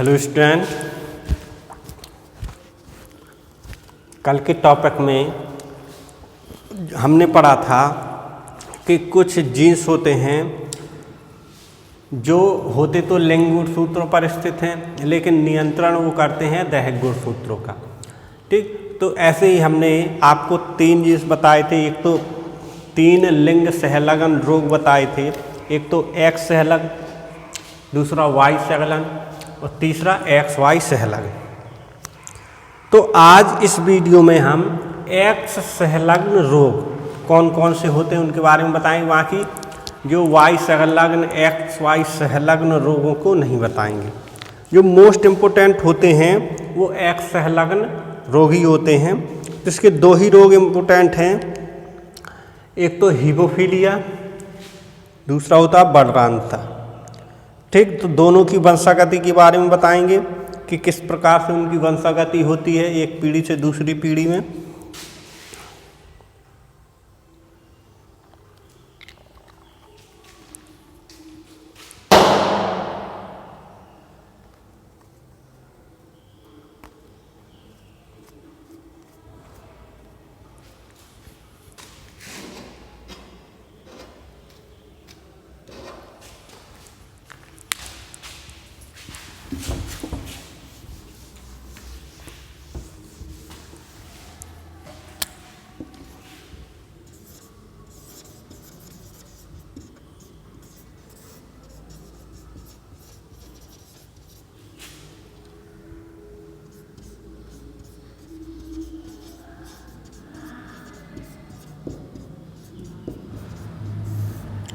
Hello student, कल के topic में हमने पढ़ा था कि कुछ जीन्स होते हैं जो होते तो लिंग गुणसूत्रों पर स्थित हैं, लेकिन नियंत्रण वो करते हैं दैहिक गुणसूत्रों का। ठीक, तो ऐसे ही हमने आपको 3 जीन्स बताए थे। एक तो 3 लिंग सहलग्न रोग बताए थे, एक तो एक्स सहलग्न, दूसरा वाई सहलग्न और तीसरा एक्स वाई सहलग्न। तो आज इस वीडियो में हम एक्स सहलग्न रोग कौन कौन से होते हैं उनके बारे में बताएंगे। बाकी जो वाई सहलग्न एक्स वाई सहलग्न रोगों को नहीं बताएंगे। जो मोस्ट इम्पोर्टेंट होते हैं वो एक्स सहलग्न रोग ही होते हैं। इसके 2 ही रोग इम्पोर्टेंट हैं, एक तो हीमोफीलिया, दूसरा होता है बलरांता। ठीक, तो दोनों की वंशागति के बारे में बताएंगे कि किस प्रकार से उनकी वंशागति होती है एक पीढ़ी से दूसरी पीढ़ी में।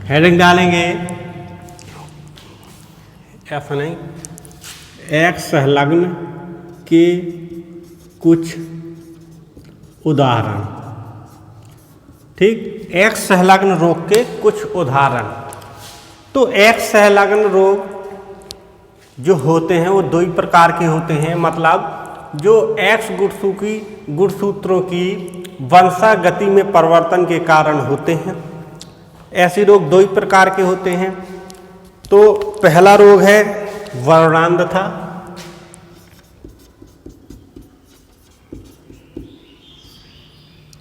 हेडिंग डालेंगे, ऐसा नहीं, एक्स सहलग्न के कुछ उदाहरण। ठीक, एक्स सहलग्न रोग के कुछ उदाहरण। तो एक्स सहलग्न रोग जो होते हैं वो 2 ही प्रकार के होते हैं। मतलब जो एक्स गुणसूत्रों की वंशागति में परिवर्तन के कारण होते हैं, ऐसे रोग 2 ही प्रकार के होते हैं। तो पहला रोग है वर्णांधता।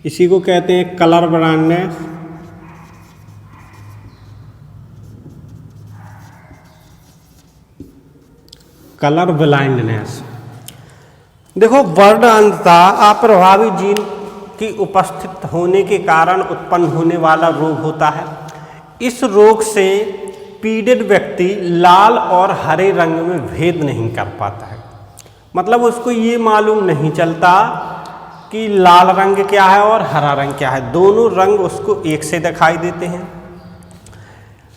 इसी को कहते हैं कलर ब्लाइंडनेस। Colour blindness. देखो, वर्णांधता अप्रभावी जीन की उपस्थित होने के कारण उत्पन्न होने वाला रोग होता है। इस रोग से पीड़ित व्यक्ति लाल और हरे रंग में भेद नहीं कर पाता है। मतलब उसको ये मालूम नहीं चलता कि लाल रंग क्या है और हरा रंग क्या है, दोनों रंग उसको एक से दिखाई देते हैं।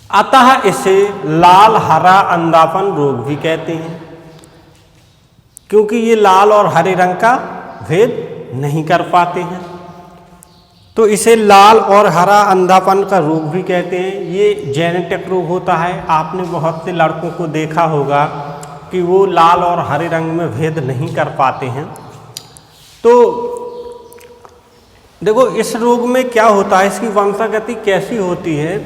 अतः इसे लाल हरा अंधापन रोग भी कहते हैं, क्योंकि ये लाल और हरे रंग का भेद नहीं कर पाते हैं। तो इसे लाल और हरा अंधापन का रोग भी कहते हैं। ये जेनेटिक रोग होता है। आपने बहुत से लड़कों को देखा होगा कि वो लाल और हरे रंग में भेद नहीं कर पाते हैं। तो देखो, इस रोग में क्या होता है, इसकी वंशागति कैसी होती है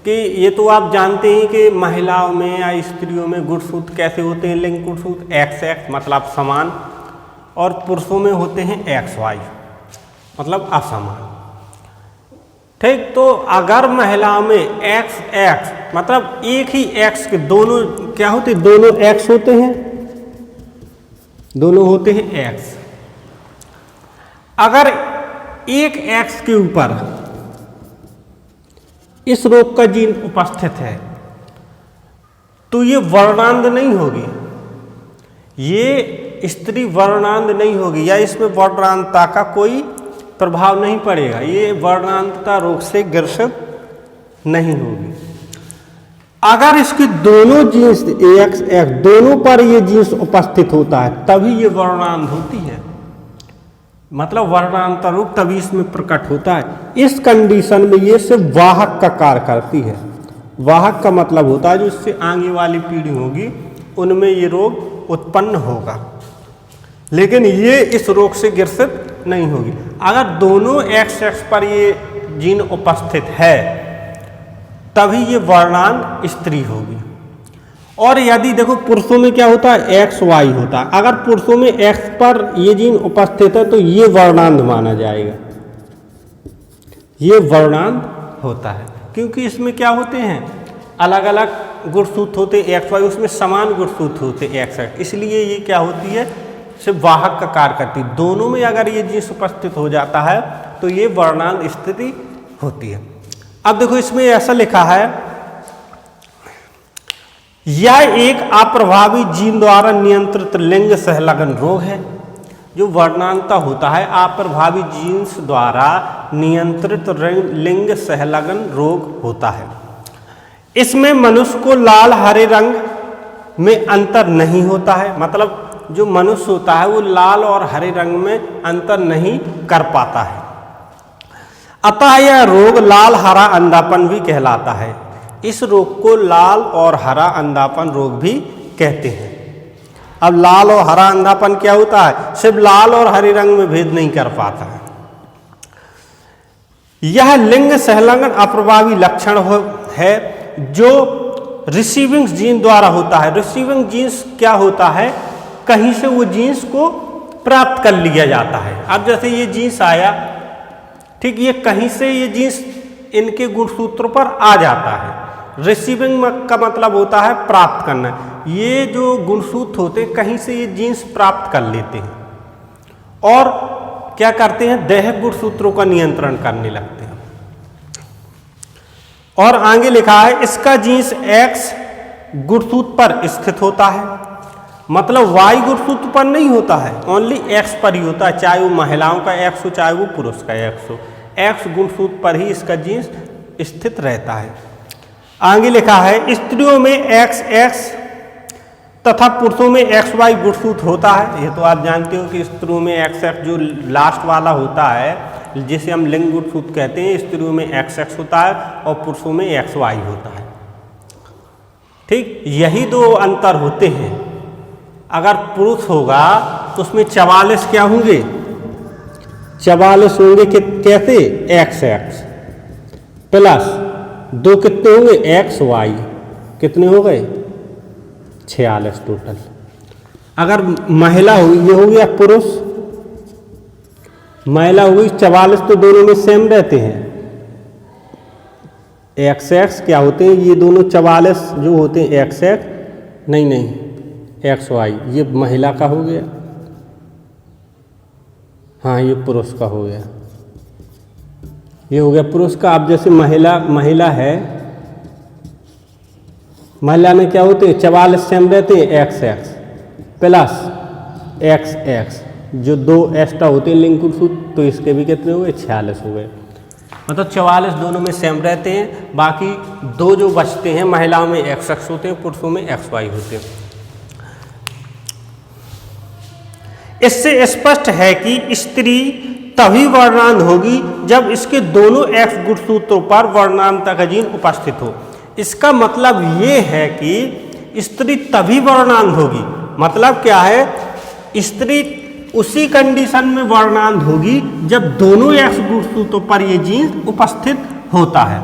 कि ये तो आप जानते हैं कि महिलाओं में या स्त्रियों में गुणसूत्र कैसे होते हैं। लिंग गुणसूत्र XX मतलब समान, और पुरुषों में होते हैं XY मतलब असमान। ठीक, तो अगर महिलाओं में XX मतलब एक ही X के दोनों क्या होते हैं, दोनों X होते हैं, दोनों होते हैं X। अगर एक X के ऊपर इस रोग का जीन उपस्थित है तो ये वर्णांध नहीं होगी, ये स्त्री वर्णांध नहीं होगी, या इसमें वर्णांधता का कोई प्रभाव नहीं पड़ेगा। ये वर्णांधता रोग से ग्रसित नहीं होगी। अगर इसके दोनों जीन्स XX दोनों पर ये जीन्स उपस्थित होता है तभी ये वर्णांध होती है। मतलब वर्णांधता रोग तभी इसमें प्रकट होता है। इस कंडीशन में ये सिर्फ वाहक का कार्य करती है। वाहक का मतलब होता है जो इससे आगे वाली पीढ़ी होगी उनमें ये रोग उत्पन्न होगा, लेकिन ये इस रोग से ग्रसित नहीं होगी। अगर दोनों XX पर ये जीन उपस्थित है तभी ये वर्णांध स्त्री होगी। और यदि देखो पुरुषों में क्या होता है, एक्स वाई होता है। अगर पुरुषों में एक्स पर ये जीन उपस्थित है तो ये वर्णांध माना जाएगा, ये वर्णांध होता है, क्योंकि इसमें क्या होते हैं, अलग अलग गुणसूत्र होते एक्स वाई, उसमें समान गुणसूत्र होते एक्स एक्स, इसलिए ये क्या होती है, सिर्फ वाहक का कार्य करती है। दोनों में अगर ये जीन्स उपस्थित हो जाता है तो ये वर्णांध स्थिति होती है। अब देखो इसमें ऐसा लिखा है, यह एक अप्रभावी जीन द्वारा नियंत्रित लिंग सहलगन रोग है। जो वर्णांधता होता है अप्रभावी जीन्स द्वारा नियंत्रित लिंग सहलगन रोग होता है। इसमें मनुष्य को लाल हरे रंग में अंतर नहीं होता है, मतलब जो मनुष्य होता है वो लाल और हरे रंग में अंतर नहीं कर पाता है। अतः यह रोग लाल हरा अंधापन भी कहलाता है। इस रोग को लाल और हरा अंधापन रोग भी कहते हैं। अब लाल और हरा अंधापन क्या होता है, सिर्फ लाल और हरे रंग में भेद नहीं कर पाता है। यह लिंग सहलगन अप्रभावी लक्षण है जो रिसीविंग जीन द्वारा होता है। रिसीविंग जीन्स क्या होता है, कहीं से वो जीन्स को प्राप्त कर लिया जाता है। अब जैसे ये जीन्स आया, ठीक, ये कहीं से ये जीन्स इनके गुणसूत्रों पर आ जाता है। रिसीविंग का मतलब होता है प्राप्त करना। ये जो गुणसूत्र होते हैं कहीं से ये जीन्स प्राप्त कर लेते हैं और क्या करते हैं, दैहिक गुणसूत्रों का नियंत्रण करने लगते हैं। और आगे लिखा है, इसका जीन्स एक्स गुणसूत्र पर स्थित होता है, मतलब वाई गुणसूत्र पर नहीं होता है, ओनली एक्स पर ही होता है, चाहे वो महिलाओं का एक्स हो चाहे वो पुरुष का एक्स हो, एक्स गुणसूत्र पर ही इसका जीन्स स्थित रहता है। आगे लिखा है, स्त्रियों में एक्स एक्स तथा पुरुषों में एक्स वाई गुणसूत्र होता है। ये तो आप जानते हो कि स्त्रियों में एक्स एक्स जो लास्ट वाला होता है जिसे हम लिंग गुणसूत्र कहते हैं, स्त्रियों में एक्स एक्स होता है और पुरुषों में एक्स वाई होता है। ठीक, यही दो अंतर होते हैं। अगर पुरुष होगा तो उसमें 44 क्या होंगे, 44 होंगे कैसे, एक्स एक्स प्लस 2 कितने होंगे, एक्स वाई, कितने हो गए 46 टोटल। अगर महिला हुई, ये हो गया पुरुष, महिला हुई 44, तो दोनों में सेम रहते हैं। एक्स एक्स क्या होते हैं, ये दोनों 44 जो होते हैं एक्स एक्स नहीं एक्स वाई, ये महिला का हो गया, हाँ ये पुरुष का हो गया, ये हो गया पुरुष का। अब जैसे महिला है, महिला में क्या होते हैं 44 सेम रहते हैं, x x plus x x, जो 2 एक्स्ट्रा होते हैं लिंग गुणसूत्र, तो इसके भी कितने हो गए 46 हो गए। मतलब 44 दोनों में सेम रहते हैं, बाकी 2 जो बचते हैं महिलाओं में एक्स एक्स होते हैं, पुरुषों में एक्स वाई होते हैं। इससे स्पष्ट है कि स्त्री तभी वर्णांध होगी जब इसके दोनों एक्स गुणसूत्रों पर वर्णांधता का जीन उपस्थित हो। इसका मतलब ये है कि स्त्री तभी वर्णांध होगी, मतलब क्या है, स्त्री उसी कंडीशन में वर्णांध होगी जब दोनों एक्स गुणसूत्रों पर ये जीन उपस्थित होता है।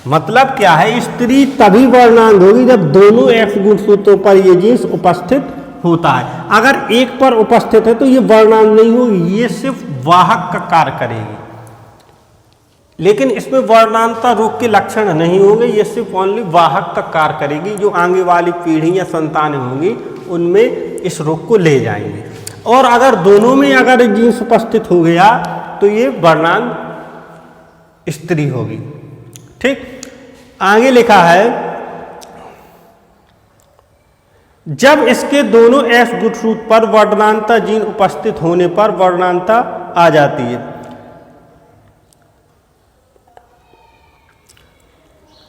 मतलब क्या है, स्त्री तभी वर्णांध होगी जब दोनों एक्स गुणसूत्रों पर ये जीन्स उपस्थित होता है। अगर एक पर उपस्थित है तो ये वर्णांध नहीं होगी, ये सिर्फ वाहक का कार्य करेगी, लेकिन इसमें वर्णांधता रोग के लक्षण नहीं होंगे, ये सिर्फ ओनली वाहक का कार्य करेगी। जो आगे वाली पीढ़ी या संतानें होंगी उनमें इस रोग को ले जाएंगे। और अगर दोनों में अगर जीन्स उपस्थित हो गया तो ये वर्णांध स्त्री होगी। ठीक, आगे लिखा है, जब इसके दोनों एक्स गुणसूत्र पर वर्णांधता जीन उपस्थित होने पर वर्णांधता आ जाती है।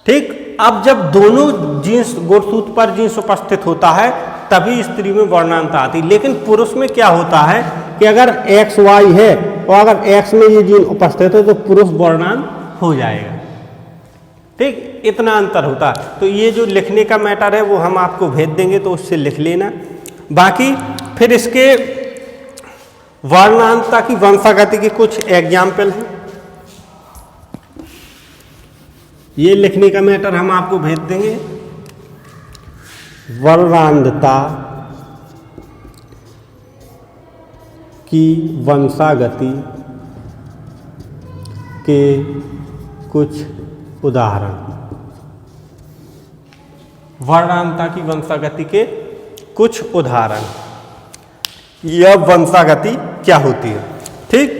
ठीक, अब जब दोनों जीन्स गुणसूत्र पर जीन्स उपस्थित होता है तभी स्त्री में वर्णांधता आती है। लेकिन पुरुष में क्या होता है कि अगर एक्स वाई है और अगर एक्स में ये जीन उपस्थित है तो पुरुष वर्णांध हो जाएगा। ठीक, इतना अंतर होता है। तो ये जो लिखने का मैटर है वो हम आपको भेज देंगे, तो उससे लिख लेना। बाकी फिर इसके वर्णांधता की वंशागति के कुछ एग्जाम्पल हैं, ये लिखने का मैटर हम आपको भेज देंगे। वर्णांधता की वंशागति के कुछ उदाहरण। वर्णांधता की वंशागति के कुछ उदाहरण। यह वंशागति क्या होती है? ठीक,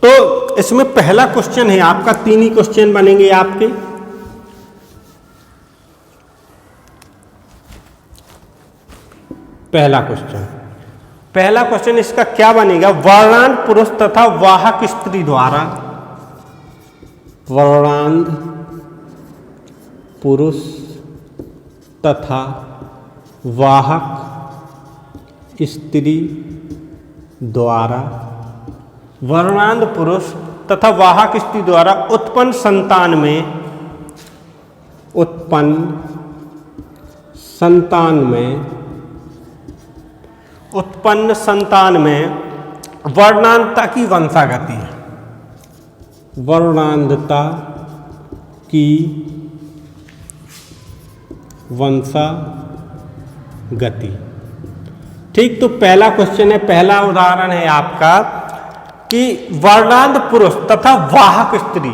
तो इसमें पहला क्वेश्चन है आपका, 3 ही क्वेश्चन बनेंगे आपके। पहला क्वेश्चन इसका क्या बनेगा? वर्णांध पुरुष तथा वाहक स्त्री द्वारा, वर्णांध पुरुष तथा वाहक स्त्री द्वारा, वर्णांध पुरुष तथा वाहक स्त्री द्वारा उत्पन्न संतान में वर्णांधता की वंशागति है। वर्णांधता की वंशागति। ठीक, तो पहला क्वेश्चन है, पहला उदाहरण है आपका कि वर्णांध पुरुष तथा वाहक स्त्री।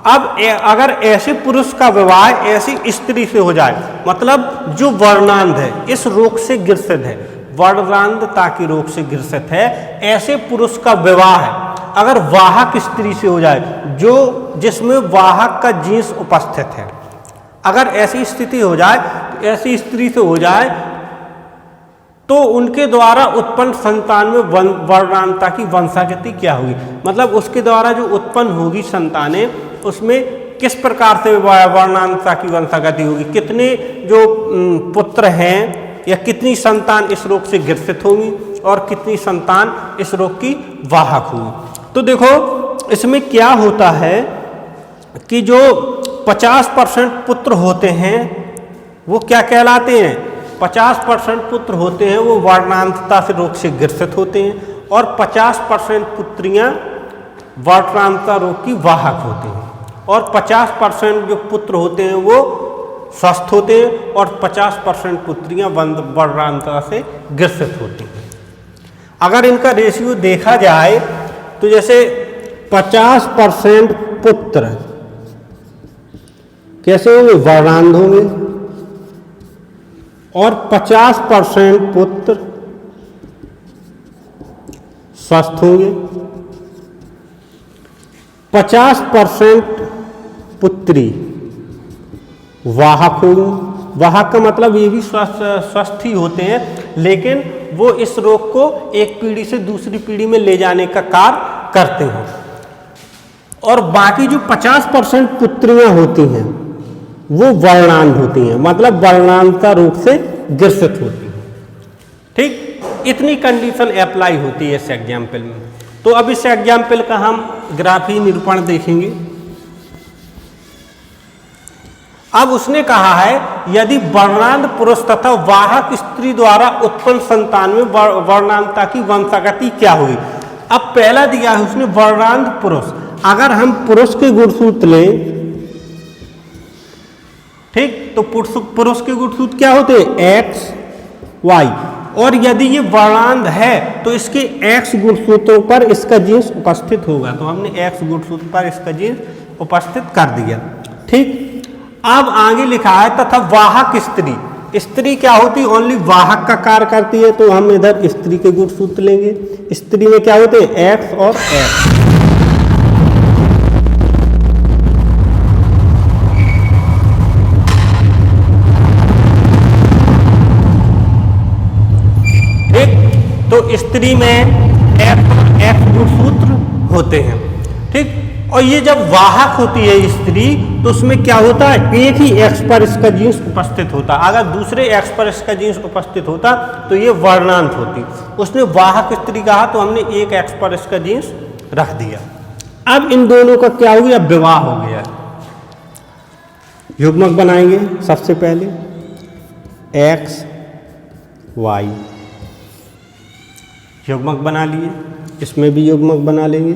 अब अगर ऐसे पुरुष का विवाह ऐसी स्त्री से हो जाए, मतलब जो वर्णांध है, इस रोग से ग्रसित है, वर्णांधता की रोग से ग्रसित है, ऐसे पुरुष का विवाह है अगर वाहक स्त्री से हो जाए, जो जिसमें वाहक का जीन्स उपस्थित है, अगर ऐसी स्थिति हो जाए, ऐसी स्त्री से हो जाए, तो उनके द्वारा उत्पन्न संतान में वर्णांधता की वंशागति क्या होगी? मतलब उसके द्वारा जो उत्पन्न होगी संतानें, उसमें किस प्रकार से वर्णांधता की वंशागति होगी? कितने जो पुत्र हैं या कितनी संतान इस रोग से ग्रसित होंगी और कितनी संतान इस रोग की वाहक होगी? तो देखो इसमें क्या होता है कि जो 50% पुत्र होते हैं वो क्या कहलाते हैं? 50% पुत्र होते हैं वो वर्णांधता से रोग से ग्रसित होते हैं, और 50% पुत्रियां वर्णांधता रोग की वाहक होती हैं, और 50% जो पुत्र होते हैं वो स्वस्थ होते हैं, और 50% पुत्रियां वर्णांधता से ग्रसित होती हैं। अगर इनका रेशियो देखा जाए तो जैसे 50% पुत्र कैसे होंगे? वर्णांध होंगे, और 50% पुत्र स्वस्थ होंगे, 50% पुत्री वाहक होंगे। वाहक का मतलब ये भी स्वस्थ ही होते हैं, लेकिन वो इस रोग को एक पीढ़ी से दूसरी पीढ़ी में ले जाने का कार्य करते हैं। और बाकी जो 50% पुत्रियां होती हैं वो वर्णांध होती हैं, मतलब वर्णांधता रोग से ग्रसित होती हैं। ठीक, इतनी कंडीशन अप्लाई होती है इस एग्जाम्पल में। तो अब इस एग्जाम्पल का हम ग्राफी निरूपण देखेंगे। अब उसने कहा है यदि वर्णांध पुरुष तथा वाहक स्त्री द्वारा उत्पन्न संतान में वर्णांधता की वंशागति क्या हुई? अब पहला दिया है उसने वर्णांध पुरुष। अगर हम पुरुष के गुणसूत्र लें, ठीक, तो पुरुष के गुणसूत्र क्या होते हैं? एक्स वाई, और यदि ये वर्णांध है तो इसके एक्स गुणसूत्रों पर इसका जीन्स उपस्थित होगा। तो हमने एक्स गुणसूत्र पर इसका जीन्स उपस्थित कर दिया। ठीक, अब आगे लिखा है तथा वाहक स्त्री। स्त्री क्या होती? ओनली वाहक का कार्य करती है, तो हम इधर स्त्री के गुणसूत्र लेंगे। स्त्री में क्या होते हैं? एक्स और एक्स। ठीक, तो स्त्री में एक्स गुणसूत्र होते हैं। ठीक, और ये जब वाहक होती है स्त्री तो उसमें क्या होता है? एक ही एक्स पर इसका जीन्स उपस्थित होता। अगर दूसरे एक्स पर इसका जीन्स उपस्थित होता तो ये वर्णांध होती। उसने वाहक स्त्री कहा तो हमने एक एक्स पर इसका जीन्स रख दिया। अब इन दोनों का क्या हो गया? विवाह हो गया। युग्मक बनाएंगे सबसे पहले, एक्स वाई युग्मक बना लिए। इसमें भी युग्मक बना लेंगे,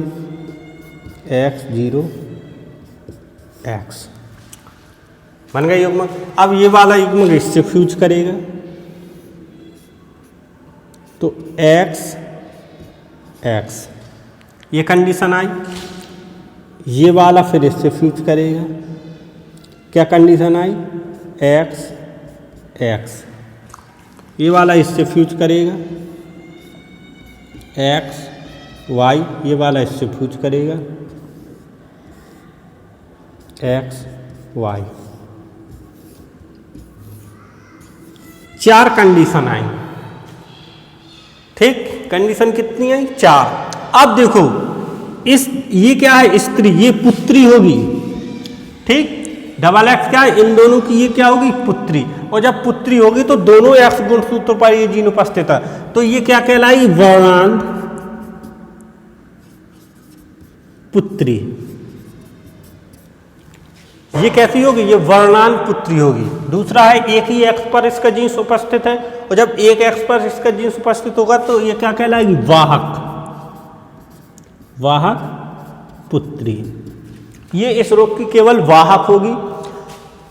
x 0 x। बन गया युग्मक। अब ये वाला युग्मक इससे फ्यूज करेगा तो x x, ये कंडीशन आई। ये वाला फिर इससे फ्यूज करेगा, क्या कंडीशन आई, x x, ये वाला इससे फ्यूज करेगा x y, ये वाला इससे फ्यूज करेगा x y। 4 कंडीशन आई, ठीक। कंडीशन कितनी आई, 4। अब देखो ये क्या है, स्त्री, ये पुत्री होगी, ठीक। डबल एक्स क्या है, इन दोनों की ये क्या होगी, पुत्री। और जब पुत्री होगी तो दोनों एक्स गुणसूत्र पर ये जीन उपस्थित है, तो ये क्या कहलाई, वर्णांध पुत्री। ये कैसी होगी, ये वर्णांध पुत्री होगी। दूसरा है एक ही एक्स पर इसका जीन्स उपस्थित है, और जब एक एक्स पर इसका जीन्स उपस्थित होगा तो ये क्या कहलाएगी, वाहक वाहक पुत्री। ये इस रोग की केवल वाहक होगी।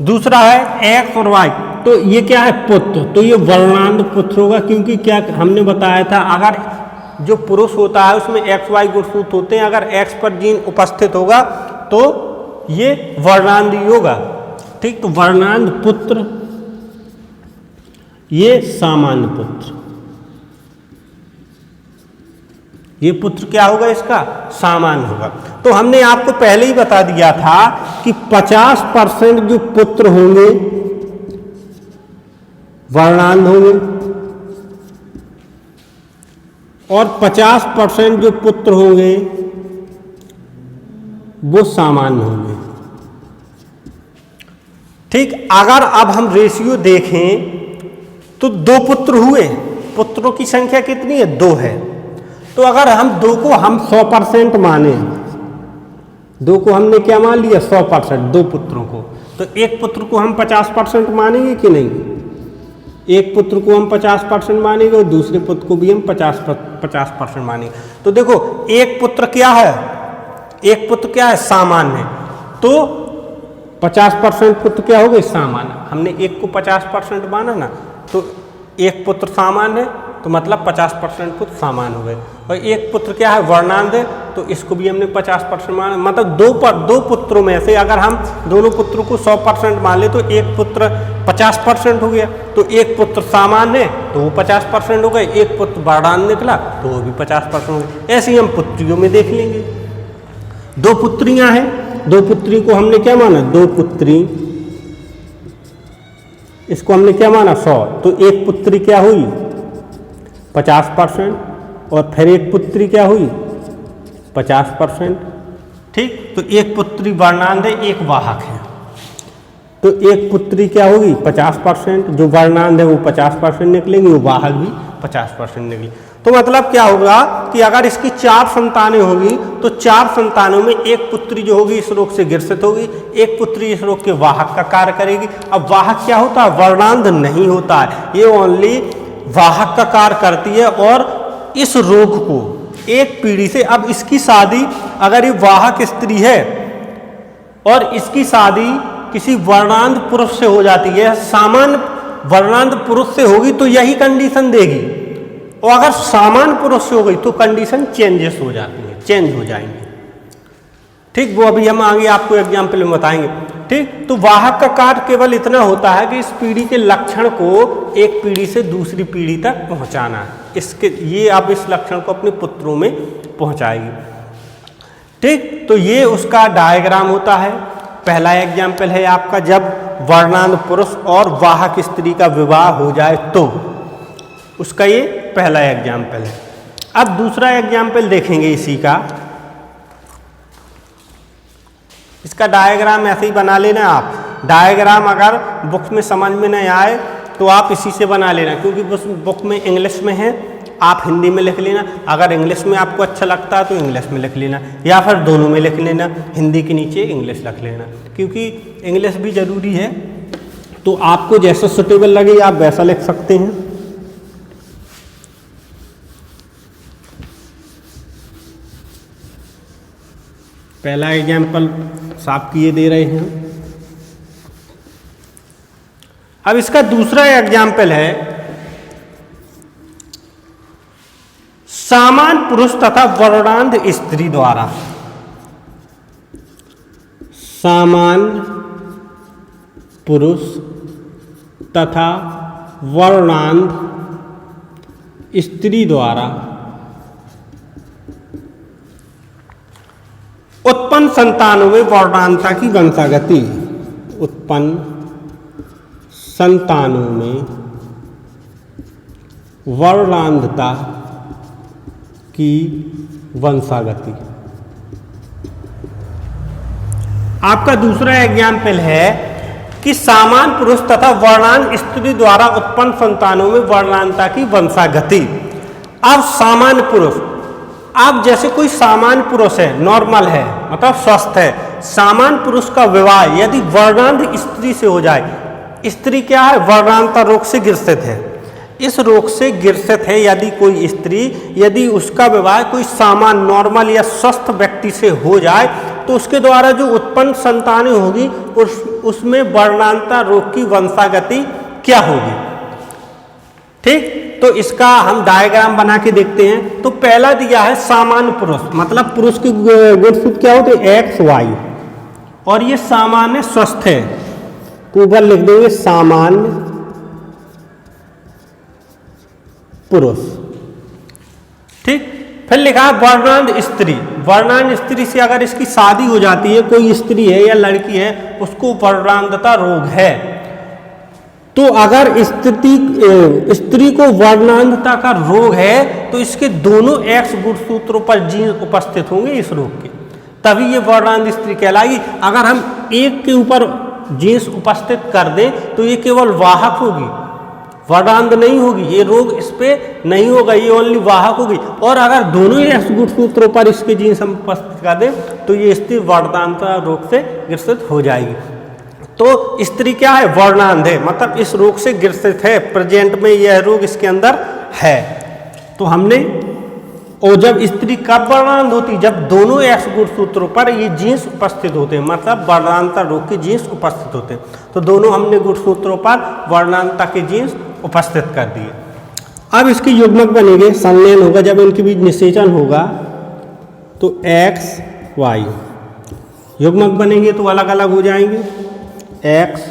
दूसरा है एक्स और वाई, तो ये क्या है, पुत्र, तो ये वर्णांध पुत्र होगा, क्योंकि क्या हमने बताया था, अगर जो पुरुष होता है उसमें एक्स वाई गुणसूत्र होते हैं, अगर एक्स पर जीन उपस्थित होगा तो ये वर्णांध होगा, ठीक। तो वर्णांध पुत्र, ये सामान्य पुत्र, ये पुत्र क्या होगा, इसका सामान्य होगा। तो हमने आपको पहले ही बता दिया था कि 50% जो पुत्र होंगे वर्णांध होंगे, और 50% जो पुत्र होंगे वो सामान्य होंगे, ठीक। अगर अब हम रेशियो देखें तो 2 पुत्र हुए, पुत्रों की संख्या कितनी है, 2 है। तो अगर हम 2 को हम 100% माने, 2 को हमने क्या मान लिया, 100%, 2 पुत्रों को, तो एक पुत्र को हम 50% मानेंगे कि नहीं, एक पुत्र को हम 50% मानेंगे और दूसरे पुत्र को भी हम 50% मानेंगे। तो देखो एक पुत्र क्या है, एक पुत्र क्या है, सामान्य है, तो 50% पुत्र क्या हो गए, सामान्य। हमने एक को 50% माना ना, तो एक पुत्र सामान्य है, तो मतलब 50% पुत्र सामान्य हो गए। और एक पुत्र क्या है, वर्णांध है, तो इसको भी हमने 50% माना, मतलब 2 पुत्रों में से अगर हम दोनों पुत्रों को 100% मान ले तो एक पुत्र 50% हो गया, तो एक पुत्र सामान्य है तो वो 50% हो गए, एक पुत्र वर्णांध निकला तो वो भी 50% हो गए। ऐसे ही हम पुत्रियों में देख लेंगे, 2 पुत्रियां हैं, 2 पुत्री को हमने क्या माना, 2 पुत्री, इसको हमने क्या माना, 100, तो एक पुत्री क्या हुई, 50%, और फिर एक पुत्री क्या हुई, 50%, ठीक। तो एक पुत्री वर्णांध है, एक वाहक है, तो एक पुत्री क्या होगी, 50%, जो वर्णांध है वो 50% निकलेंगे, वो वाहक भी 50% निकले। तो मतलब क्या होगा कि अगर इसकी 4 संतानें होगी तो 4 संतानों में एक पुत्री जो होगी इस रोग से ग्रसित होगी, एक पुत्री इस रोग के वाहक का कार्य करेगी। अब वाहक क्या होता है, वर्णांध नहीं होता है, ये ओनली वाहक का कार्य करती है। और इस रोग को एक पीढ़ी से, अब इसकी शादी अगर ये वाहक स्त्री है और इसकी शादी किसी वर्णांध पुरुष से हो जाती है, सामान्य वर्णांध पुरुष से होगी तो यही कंडीशन देगी, और अगर सामान्य पुरुष से हो गई तो कंडीशन चेंजेस हो जाती है, चेंज हो जाएंगे, ठीक। वो अभी हम आगे आपको एग्जाम्पल में बताएंगे, ठीक। तो वाहक का कार्य केवल इतना होता है कि इस पीढ़ी के लक्षण को एक पीढ़ी से दूसरी पीढ़ी तक पहुंचाना है, इसके ये अब इस लक्षण को अपने पुत्रों में पहुंचाएगी, ठीक। तो ये उसका डायग्राम होता है। पहला एग्जाम्पल है आपका, जब वर्णांध पुरुष और वाहक स्त्री का विवाह हो जाए तो, उसका ये पहला एग्जाम्पल है। अब दूसरा एग्जाम्पल देखेंगे इसी का, इसका डायग्राम ऐसे ही बना लेना आप। डायग्राम अगर बुक में समझ में नहीं आए तो आप इसी से बना लेना, क्योंकि बुक में इंग्लिश में है, आप हिंदी में लिख लेना। अगर इंग्लिश में आपको अच्छा लगता है तो इंग्लिश में लिख लेना, या फिर दोनों में लिख लेना, हिंदी के नीचे इंग्लिश लिख लेना, क्योंकि इंग्लिश भी ज़रूरी है। तो आपको जैसा सुटेबल लगे आप वैसा लिख सकते हैं। पहला एग्जाम्पल साफ किए दे रहे हैं। अब इसका दूसरा एग्जाम्पल है समान पुरुष तथा वर्णांध स्त्री द्वारा। समान पुरुष तथा वर्णांध स्त्री द्वारा उत्पन्न संतानों में वर्णांधता की वंशागति। उत्पन्न संतानों में वर्णांधता की वंशागति। आपका दूसरा एग्जाम्पल है कि समान पुरुष तथा वर्णांध स्त्री द्वारा उत्पन्न संतानों में वर्णांधता की वंशागति। अब सामान्य पुरुष, अब जैसे कोई सामान्य पुरुष है, नॉर्मल है, मतलब स्वस्थ है, सामान्य पुरुष का विवाह यदि वर्णांध स्त्री से हो जाए, स्त्री क्या है, वर्णांधता रोग से ग्रसित है, इस रोग से ग्रसित है यदि कोई स्त्री, यदि उसका विवाह कोई सामान्य नॉर्मल या स्वस्थ व्यक्ति से हो जाए तो उसके द्वारा जो उत्पन्न संतानें होगी उसमें वर्णांधता रोग की वंशागति क्या होगी। ठीक, तो इसका हम डायग्राम बना के देखते हैं। तो पहला दिया है सामान्य पुरुष, मतलब पुरुष की गुणसूत्र क्या होते हैं, एक्स वाई, और ये सामान्य स्वस्थ है, तो ऊपर लिख देंगे सामान्य पुरुष। ठीक, फिर लिखा है वर्णांध स्त्री। वर्णांध स्त्री से अगर इसकी शादी हो जाती है, कोई स्त्री है या लड़की है, उसको वर्णांधता रोग है। तो अगर स्त्री को वर्णांधता का रोग है तो इसके दोनों एक्स गुणसूत्रों पर जीन उपस्थित होंगे इस रोग के, तभी ये वर्णांध स्त्री कहलाएगी। अगर हम एक के ऊपर जीन्स उपस्थित कर दें तो ये केवल वाहक होगी, वर्णांध नहीं होगी, ये रोग इस पे नहीं होगा, ये ओनली वाहक होगी। और अगर दोनों ही गुणसूत्रों पर इसके जीन्स हम उपस्थित कर दें तो ये स्त्री वर्णांधता रोग से ग्रसित हो जाएगी। तो स्त्री क्या है, वर्णांध है, मतलब इस रोग से ग्रसित है, प्रेजेंट में यह रोग इसके अंदर है। तो हमने, और जब स्त्री कब वर्णांध होती, जब दोनों एक्स गुणसूत्रों पर ये जीन्स उपस्थित होते हैं, मतलब वर्णांधता रोग के जीन्स उपस्थित होते हैं। तो दोनों हमने गुणसूत्रों पर वर्णांधता के जीन्स उपस्थित कर दिए। अब इसके युग्मक बनेंगे, संलयन होगा, जब इनके बीच निषेचन होगा तो एक्स वाई, युग्मक बनेंगे तो अलग अलग हो जाएंगे, एक्स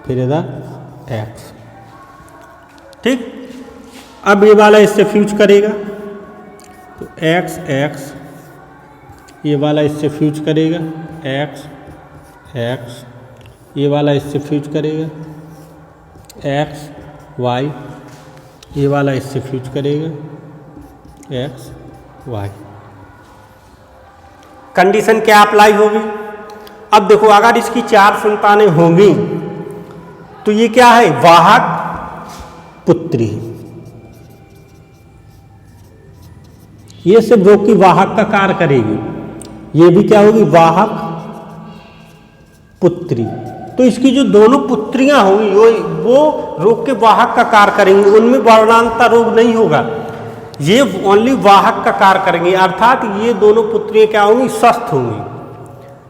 फिर इधर एक्स। ठीक, अब ये वाला इससे फ्यूज करेगा तो एक्स एक्स, ये वाला इससे फ्यूज करेगा एक्स एक्स, ये वाला इससे फ्यूज करेगा एक्स वाई, ये वाला इससे फ्यूज करेगा एक्स वाई। कंडीशन क्या अप्लाई होगी, अब देखो अगर इसकी 4 संतानें होंगी तो ये क्या है, वाहक पुत्री, ये सिर्फ रोग की वाहक का कार्य करेगी, ये भी क्या होगी, वाहक पुत्री। तो इसकी जो दोनों पुत्रियां होंगी वो रोग के वाहक का कार्य करेंगी, उनमें वर्णांधता रोग नहीं होगा, ये ओनली वाहक का कार्य करेंगी, अर्थात ये दोनों पुत्रियां क्या होंगी, स्वस्थ होंगी,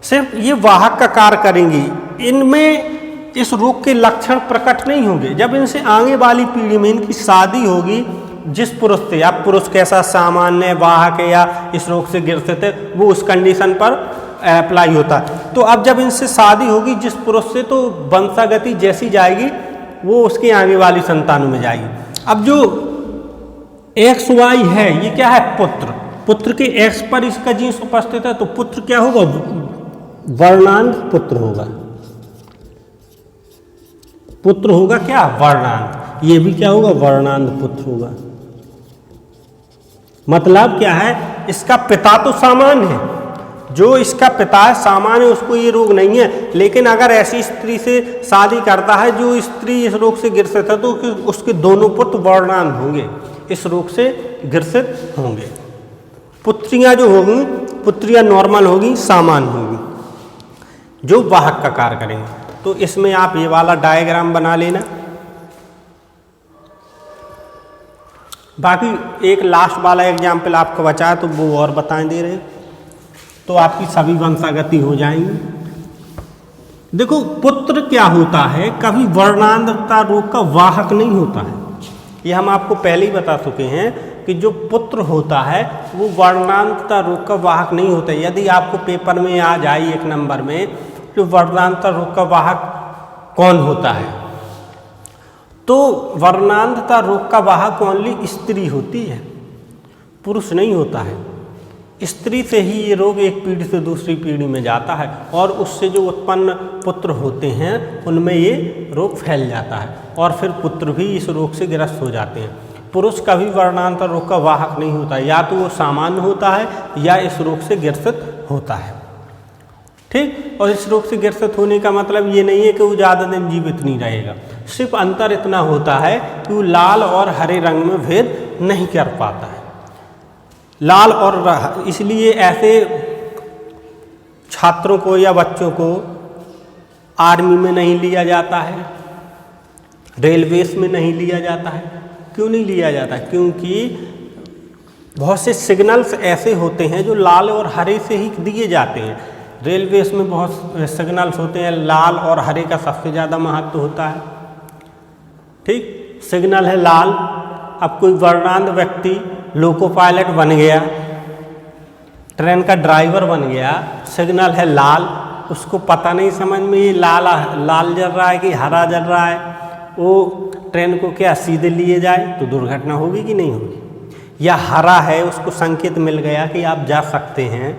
सिर्फ ये वाहक का कार्य करेंगी, इनमें इस रोग के लक्षण प्रकट नहीं होंगे। जब इनसे आगे वाली पीढ़ी में इनकी शादी होगी जिस पुरुष से, अब पुरुष कैसा सामान्य वाहक है या इस रोग से ग्रसित है, वो उस कंडीशन पर अप्लाई होता है। तो अब जब इनसे शादी होगी जिस पुरुष से, तो वंशागति जैसी जाएगी वो उसके आगे वाली संतानों में जाएगी। अब जो एक्स वाई है ये क्या है, पुत्र, पुत्र के एक्स पर इसका जीन्स उपस्थित है, तो पुत्र क्या होगा, वर्णांध पुत्र होगा, पुत्र होगा क्या, वर्णांध, ये भी क्या होगा, वर्णांध पुत्र होगा। मतलब क्या है, इसका पिता तो सामान्य है, जो इसका पिता है सामान्य, उसको ये रोग नहीं है, लेकिन अगर ऐसी स्त्री से शादी करता है जो स्त्री इस रोग से ग्रसित है तो उसके दोनों पुत्र वर्णांध होंगे, इस रोग से ग्रसित होंगे। पुत्रियां जो होंगी, पुत्रियां नॉर्मल होगी, सामान्य होगी, जो वाहक का कार्य करेंगे। तो इसमें आप ये वाला डायग्राम बना लेना। बाकी एक लास्ट वाला एग्जाम्पल आपको बचा है तो वो और बताएं दे रहे, तो आपकी सभी वंशागति हो जाएंगी। देखो पुत्र क्या होता है, कभी वर्णांधता रोग का वाहक नहीं होता है। ये हम आपको पहले ही बता चुके हैं कि जो पुत्र होता है वो वर्णांधता रोग का वाहक नहीं होता। यदि आपको पेपर में आ जाए 1 नंबर में तो वर्णांधता रोग का वाहक कौन होता है, तो वर्णांधता रोग का वाहक ओनली स्त्री होती है, पुरुष नहीं होता है। स्त्री से ही ये रोग एक पीढ़ी से दूसरी पीढ़ी में जाता है और उससे जो उत्पन्न पुत्र होते हैं उनमें ये रोग फैल जाता है और फिर पुत्र भी इस रोग से ग्रस्त हो जाते हैं। पुरुष कभी वर्णांधता रोग का वाहक नहीं होता, या तो वो सामान्य होता है या इस रोग से ग्रसित होता है। ठीक, और इस रोग से ग्रसित होने का मतलब ये नहीं है कि वो ज़्यादा दिन जीवित नहीं रहेगा, सिर्फ अंतर इतना होता है कि वो लाल और हरे रंग में भेद नहीं कर पाता है। लाल और इसलिए ऐसे छात्रों को या बच्चों को आर्मी में नहीं लिया जाता है, रेलवेज में नहीं लिया जाता है। क्यों नहीं लिया जाता? क्योंकि बहुत से सिग्नल्स ऐसे होते हैं जो लाल और हरे से ही दिए जाते हैं। रेलवेज में बहुत सिग्नल्स होते हैं, लाल और हरे का सबसे ज़्यादा महत्व होता है। ठीक, सिग्नल है लाल। अब कोई वर्णांध व्यक्ति लोको पायलट बन गया, ट्रेन का ड्राइवर बन गया, सिग्नल है लाल, उसको पता नहीं समझ में ये लाल जल रहा है कि हरा जल रहा है, वो ट्रेन को क्या सीधे लिए जाए तो दुर्घटना होगी कि नहीं होगी। या हरा है, उसको संकेत मिल गया कि आप जा सकते हैं,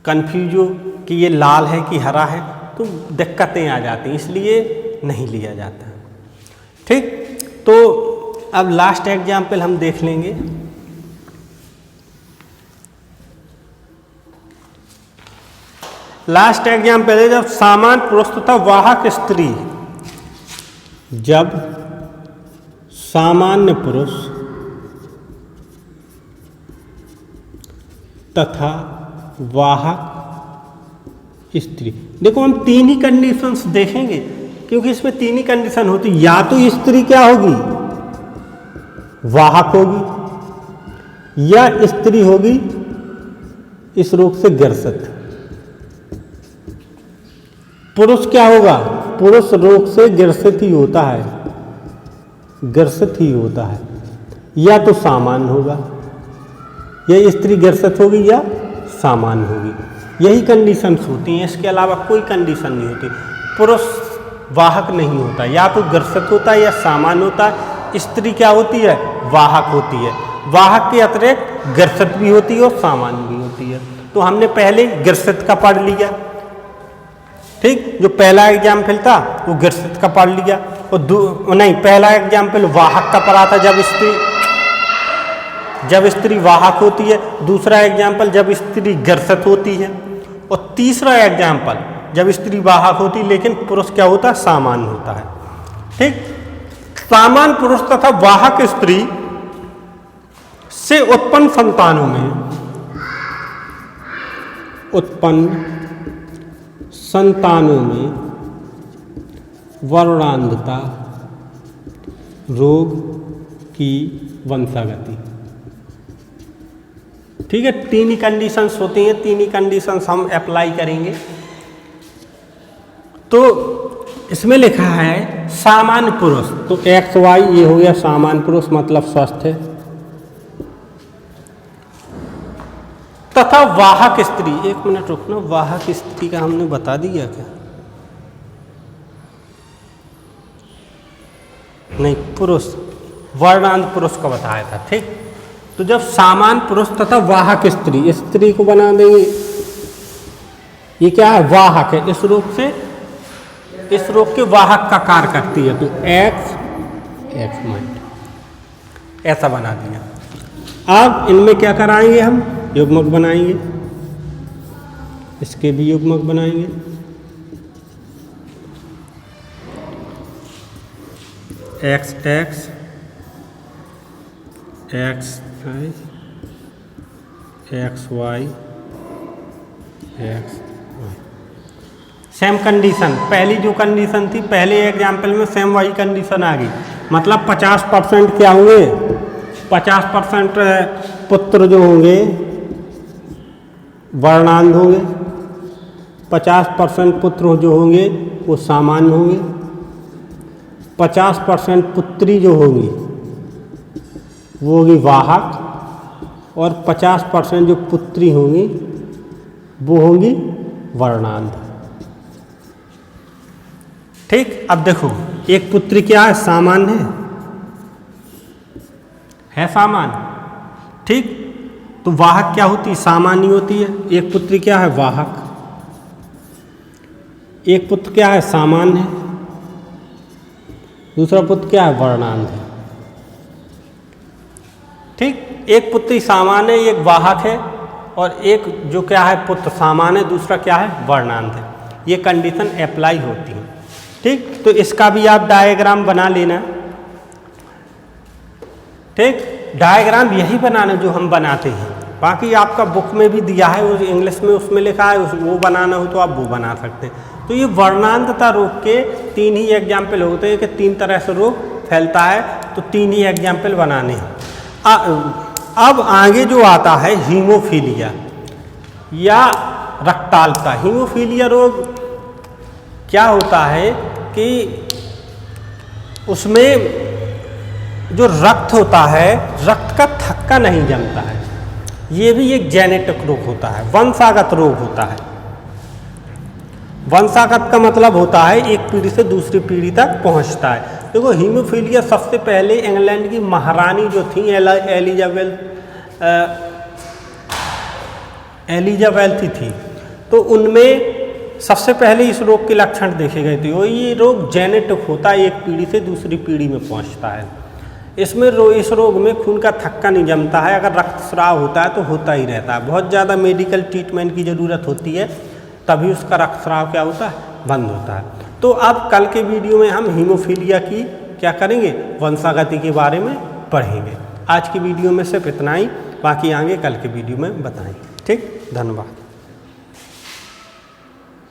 कन्फ्यूज हो कि ये लाल है कि हरा है, तो दिक्कतें आ जाती हैं, इसलिए नहीं लिया जाता। ठीक, तो अब लास्ट एग्जाम्पल हम देख लेंगे। लास्ट एग्जाम्पल है जब सामान्य पुरुष तथा वाहक स्त्री, जब सामान्य पुरुष तथा वाहक स्त्री। देखो हम 3 ही कंडीशंस देखेंगे क्योंकि इसमें 3 ही कंडीशन होती। या तो स्त्री क्या होगी, वाहक होगी, या स्त्री होगी इस रोग से ग्रसित। पुरुष क्या होगा, पुरुष रोग से ग्रसित ही होता है, ग्रसित ही होता है। या तो सामान्य होगा, या स्त्री ग्रसित होगी या सामान्य होगी। यही कंडीशंस होती हैं, इसके अलावा कोई कंडीशन नहीं होती। पुरुष वाहक नहीं होता, या तो ग्रसित होता है या सामान्य होता है। स्त्री क्या होती है, वाहक होती है। वाहक के अतिरिक्त ग्रसित भी होती है और सामान्य भी होती है। तो हमने पहले ग्रसित का पढ़ लिया। ठीक, जो पहला एग्जाम्पल था वो ग्रसित का पढ़ लिया, और नहीं, पहला एग्जाम्पल वाहक का पढ़ा था जब स्त्री वाहक होती है। दूसरा एग्जाम्पल जब स्त्री ग्रसित होती है, और तीसरा एग्जाम्पल जब स्त्री वाहक होती है लेकिन पुरुष क्या होता है, सामान्य होता है। ठीक, सामान्य पुरुष तथा वाहक स्त्री से उत्पन्न संतानों में वर्णांधता रोग की वंशागति। ठीक है, 3 ही कंडीशंस होती हैं, 3 ही कंडीशंस हम अप्लाई करेंगे। तो इसमें लिखा है सामान्य पुरुष, तो XY ये हो गया सामान्य पुरुष, मतलब स्वस्थ है, तथा वाहक स्त्री। 1 मिनट रुकना, वाहक स्त्री का हमने बता दिया क्या? नहीं, पुरुष, वर्णांध पुरुष का बताया था। ठीक, तो जब सामान्य पुरुष तथा वाहक स्त्री, स्त्री को बना देंगे, ये क्या है, वाहक है, इस रोग के वाहक का कार्य करती है, तो X माइनस ऐसा बना दिया। अब इनमें क्या कराएंगे, हम युग्मक बनाएंगे, इसके भी युग्मक बनाएंगे। X X X X Y X Y। Same condition, पहली जो कंडीशन थी पहले एग्जाम्पल में सेम वही कंडीशन आ गई। मतलब 50% क्या होंगे, 50% पुत्र जो होंगे वर्णांध होंगे, 50% पुत्र जो होंगे वो सामान्य होंगे, 50% पुत्री जो होंगी वो होगी वाहक, और 50% जो पुत्री होंगी वो होंगी वर्णांध। ठीक, अब देखो एक पुत्री क्या है, सामान्य है सामान्य, ठीक। तो वाहक क्या होती है, सामान्य होती है। एक पुत्री क्या है, वाहक। एक पुत्र क्या है, सामान्य है। दूसरा पुत्र क्या है, वर्णांध है। ठीक, एक पुत्री सामान्य है, एक वाहक है, और एक जो क्या है पुत्र सामान्य है, दूसरा क्या है, वर्णांध है। ये कंडीशन अप्लाई होती है। ठीक, तो इसका भी आप डायग्राम बना लेना। ठीक, डायग्राम यही बनाना जो हम बनाते हैं, बाकी आपका बुक में भी दिया है, वो इंग्लिश में उसमें लिखा है, वो बनाना हो तो आप वो बना सकते हैं। तो ये वर्णांधता रोग के 3 ही एग्जाम्पल होते हैं कि 3 तरह से रोग फैलता है, तो 3 ही एग्जाम्पल बनाने हैं। अब आगे जो आता है हीमोफीलिया या रक्ताल्पता। हीमोफीलिया रोग क्या होता है कि उसमें जो रक्त होता है, रक्त का थक्का नहीं जमता है। ये भी एक जेनेटिक रोग होता है, वंशागत रोग होता है। वंशागत का मतलब होता है एक पीढ़ी से दूसरी पीढ़ी तक पहुंचता है। देखो हीमोफीलिया सबसे पहले इंग्लैंड की महारानी जो थी एलिजाबेथ थी, तो उनमें सबसे पहले इस रोग के लक्षण देखे गए थे। और ये रोग जेनेटिक होता है, एक पीढ़ी से दूसरी पीढ़ी में पहुंचता है। इसमें इस रोग में खून का थक्का नहीं जमता है, अगर रक्तस्राव होता है तो होता ही रहता है। बहुत ज़्यादा मेडिकल ट्रीटमेंट की ज़रूरत होती है, तभी उसका रक्तस्राव क्या होता है, बंद होता है। तो अब कल के वीडियो में हम हीमोफीलिया की क्या करेंगे, वंशागति के बारे में पढ़ेंगे। आज की वीडियो में सिर्फ इतना ही, बाकी आगे कल के वीडियो में बताएंगे। ठीक, धन्यवाद।